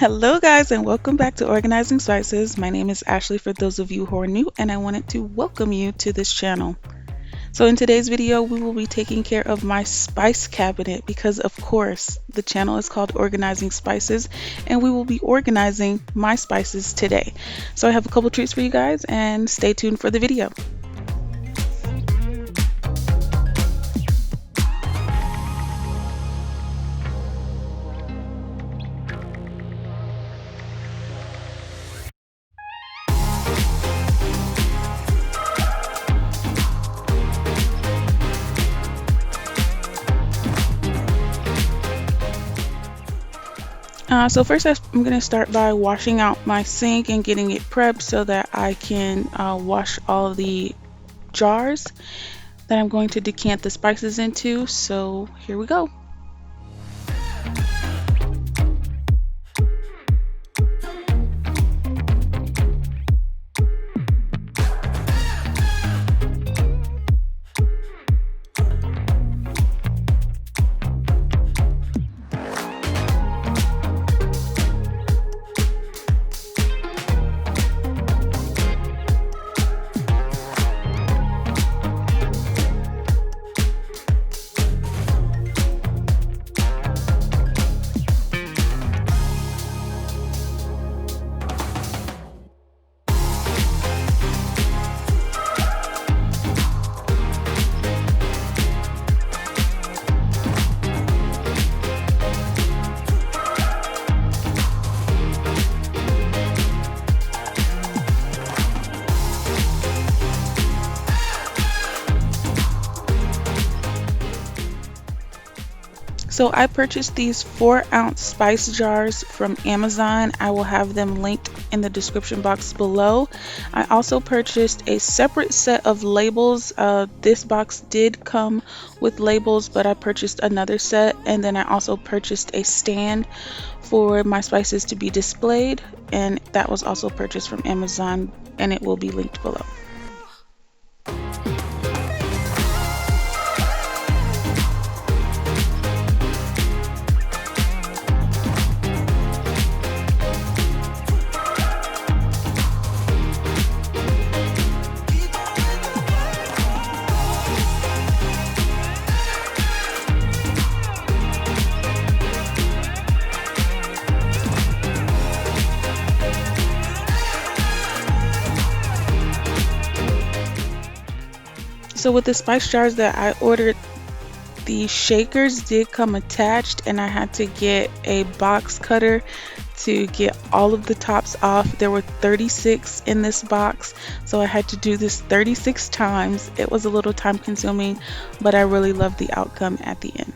Hello, guys, and welcome back to Organizing Spices. My name is Ashley for those of you who are new, and I wanted to welcome you to this channel. So, in today's video, we will be taking care of my spice cabinet because, of course, the channel is called Organizing Spices, and we will be organizing my spices today. So, I have a couple treats for you guys, and stay tuned for the video. So first I'm going to start by washing out my sink and getting it prepped so that I can wash all the jars that I'm going to decant the spices into. So here we go. So I purchased these 4-ounce spice jars from Amazon. I will have them linked in the description box below. I also purchased a separate set of labels. This box did come with labels, but I purchased another set, and then I also purchased a stand for my spices to be displayed, and that was also purchased from Amazon, and it will be linked below. So with the spice jars that I ordered, the shakers did come attached, and I had to get a box cutter to get all of the tops off. There were 36 in this box, so I had to do this 36 times. It was a little time consuming, but I really loved the outcome at the end.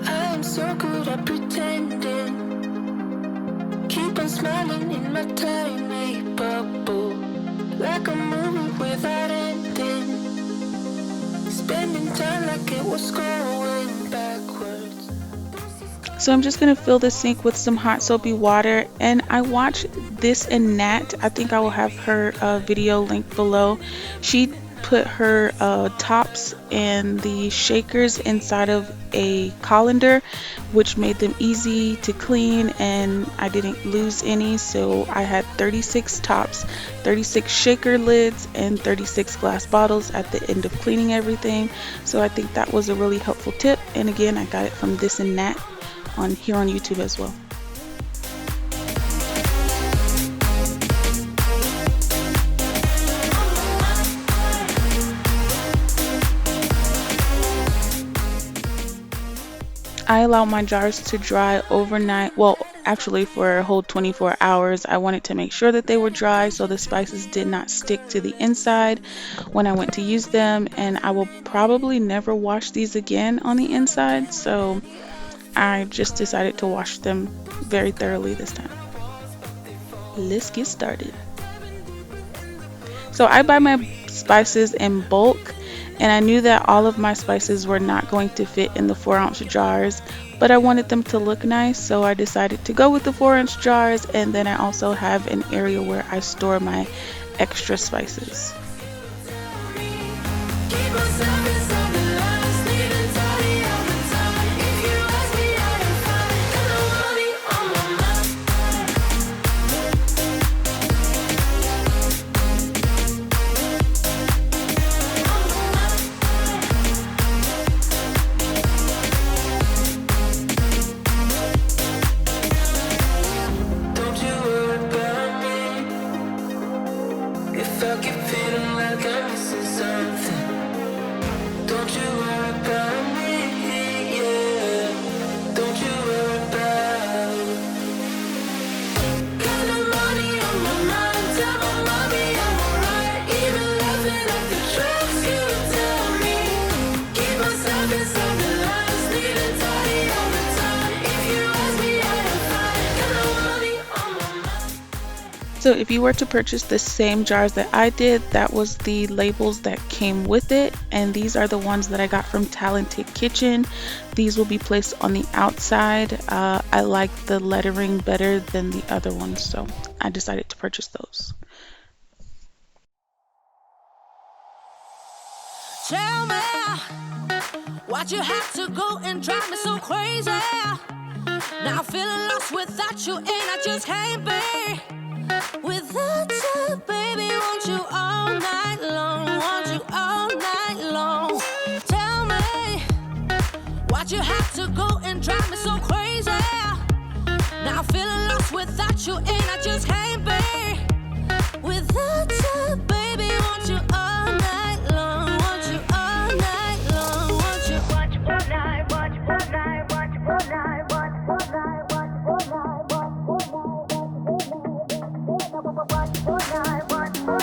I'm so good at pretending. Keep on smiling in my tiny bubble, like a movie without ending. Spending time like it was going backwards. So I'm just going to fill the sink with some hot soapy water, and I watched This and Nat. I think I will have her video linked below. She put her tops and the shakers inside of a colander, which made them easy to clean, and I didn't lose any. So I had 36 tops, 36 shaker lids, and 36 glass bottles at the end of cleaning everything. So I think that was a really helpful tip, and again, I got it from This and Nat here on YouTube as well. I allow my jars to dry overnight. Well, actually for a whole 24 hours. I wanted to make sure that they were dry so the spices did not stick to the inside when I went to use them, and I will probably never wash these again on the inside, so I just decided to wash them very thoroughly this time. Let's get started. So I buy my spices in bulk, And I knew that all of my spices were not going to fit in the 4-ounce jars, but I wanted them to look nice, so I decided to go with the 4-ounce jars. And then I also have an area where I store my extra spices. So if you were to purchase the same jars that I did, that was the labels that came with it. And these are the ones that I got from Talented Kitchen. These will be placed on the outside. I like the lettering better than the other ones, so I decided to purchase those. Tell me why'd you have to go and drive me so crazy? Now I'm feeling lost without you, and I just can't be without you, baby. Want you all night long, want you all night long. Tell me why'd you have to go and drive me so crazy? Now I'm feeling lost without you, and I just can't be without you, baby. Want you all night long, want you all night long, want you all night, want you all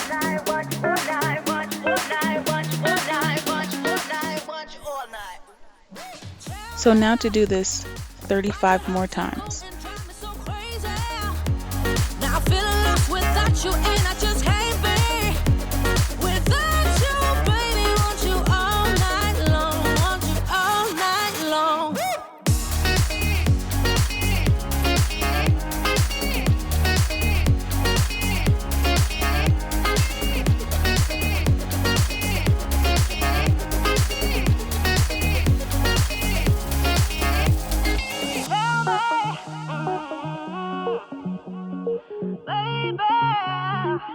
night, want you all night, want you all night, want you all night, want you all night. So now to do this 35 more times. Now I'm feeling lost without you, and I just can't be without you, baby. Want you all night long, want you all night long. Baby,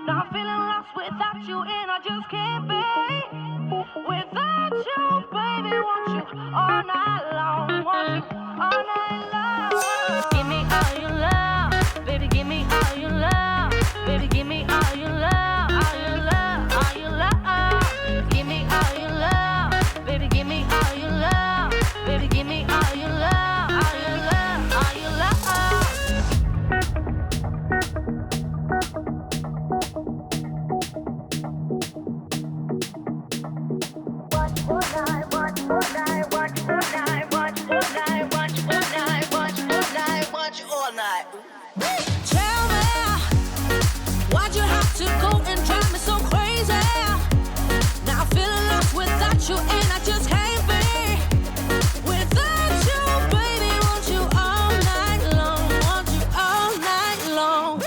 now I'm feeling lost without you, and I just can't be without you, baby. Want you all night long, want you all night long. Give me all your love, baby. Give me all your love, baby. Give me all your love, all your love, all your love. Give me all your love, baby. Give me all your love, baby. Give me all your love, all your love, all your love. Tell me, why'd you have to go and drive me so crazy? Now I'm feeling lost without you, and I just can't be without you, baby. Want you all night long, want you all night long.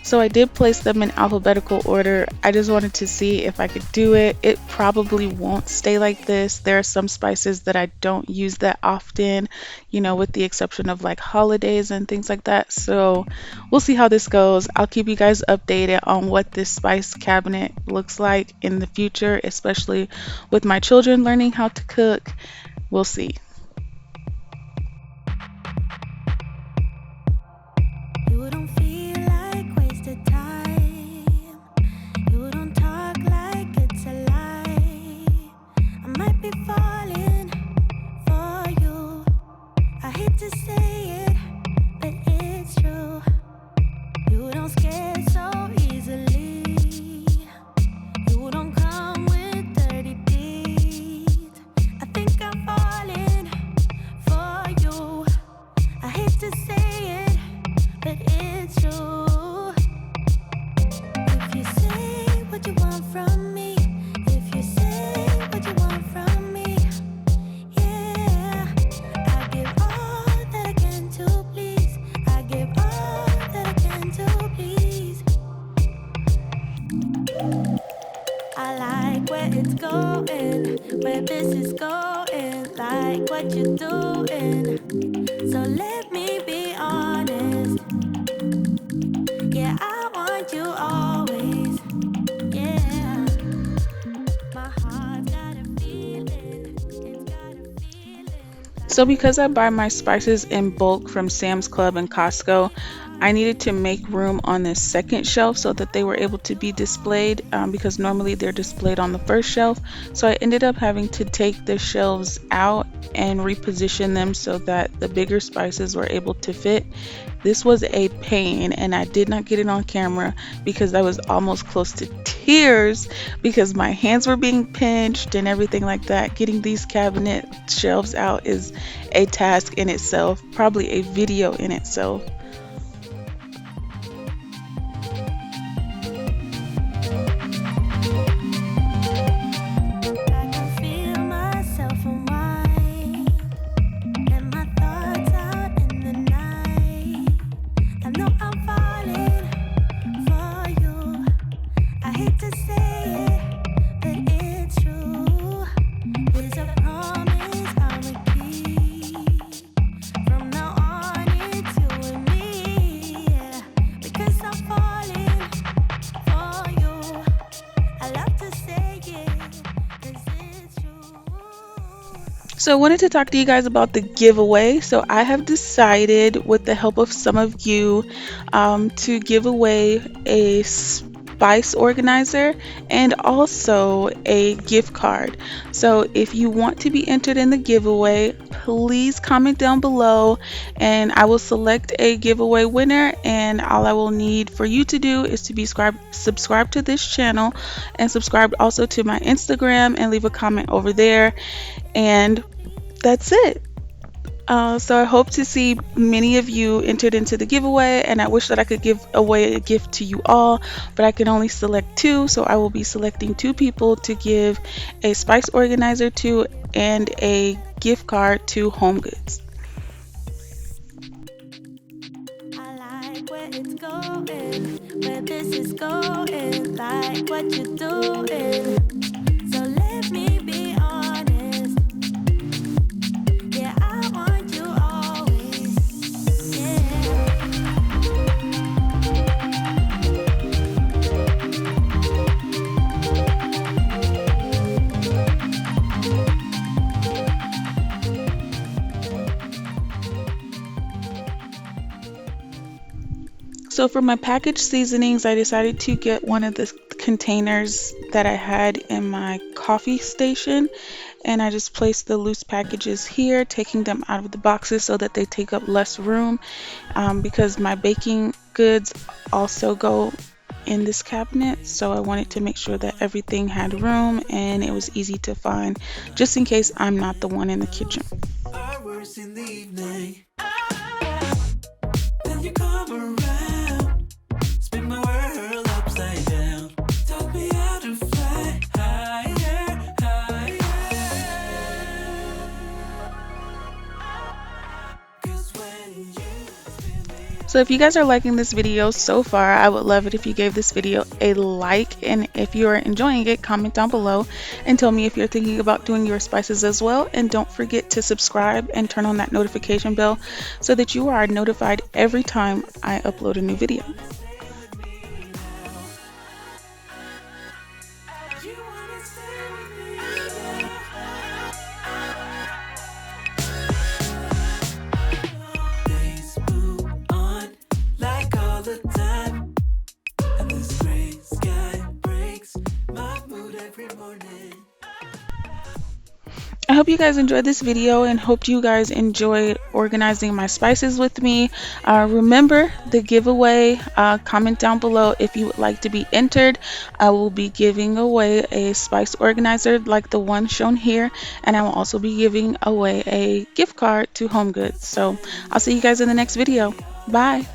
So I did place them in alphabetical order. I just wanted to see if I could do it. It probably won't stay like this. There are some spices that I don't use that often, with the exception of like holidays and things like that. So we'll see how this goes. I'll keep you guys updated on what this spice cabinet looks like in the future, especially with my children learning how to cook. We'll see. You don't feel like wasted time. You don't talk like it's a lie. I might be falling for you. I hate to say it, but it's true. You don't scare so easily. You don't come with dirty deeds. I think I'm falling going, where this is going, like what you're doing. So let me be honest. Yeah, I want you always. Yeah, my heart's got a feeling. It's got a feeling So like. because I buy my spices in bulk from Sam's Club and Costco, I needed to make room on this second shelf so that they were able to be displayed, because normally they're displayed on the first shelf. So I ended up having to take the shelves out and reposition them so that the bigger spices were able to fit. This was a pain, and I did not get it on camera because I was almost close to tears because my hands were being pinched and everything like that. Getting these cabinet shelves out is a task in itself, probably a video in itself. I can feel myself unwind, and my thoughts out in the night. I know I'm falling for you. I hate to say it, but it's true. Here's a promise I will keep. From now on, it's you and me. Yeah. Because I'm falling for you. I love to say it, 'cause it's true. So I wanted to talk to you guys about the giveaway. So I have decided, with the help of some of you, to give away a spice organizer and also a gift card. So if you want to be entered in the giveaway, please comment down below and I will select a giveaway winner. And all I will need for you to do is to be subscribed to this channel and subscribe also to my Instagram and leave a comment over there. And that's it. So I hope to see many of you entered into the giveaway, and I wish that I could give away a gift to you all, but I can only select two. So I will be selecting two people to give a spice organizer to and a gift card to Home Goods. I like where it's going, where this is going, like what you're doing. So let me be honest. Yeah, I want you always. Yeah. So for my packaged seasonings, I decided to get one of the containers that I had in my coffee station, and I just placed the loose packages here, taking them out of the boxes so that they take up less room, because my baking goods also go in this cabinet. So I wanted to make sure that everything had room and it was easy to find, just in case I'm not the one in the kitchen. Hours in the evening, then you come around, spin my world upside down, taught me how to fly higher, higher. 'Cause when you spin me. So if you guys are liking this video so far, I would love it if you gave this video a like, and if you are enjoying it, comment down below and tell me if you're thinking about doing your spices as well. And don't forget to subscribe and turn on that notification bell so that you are notified every time I upload a new video. You wanna stay with me now. Days move on like all the time, and this gray sky breaks my mood every morning. I hope you guys enjoyed this video and hope you guys enjoyed organizing my spices with me. Remember the giveaway. Comment down below if you would like to be entered. I will be giving away a spice organizer like the one shown here, and I will also be giving away a gift card to Home Goods. So I'll see you guys in the next video. Bye.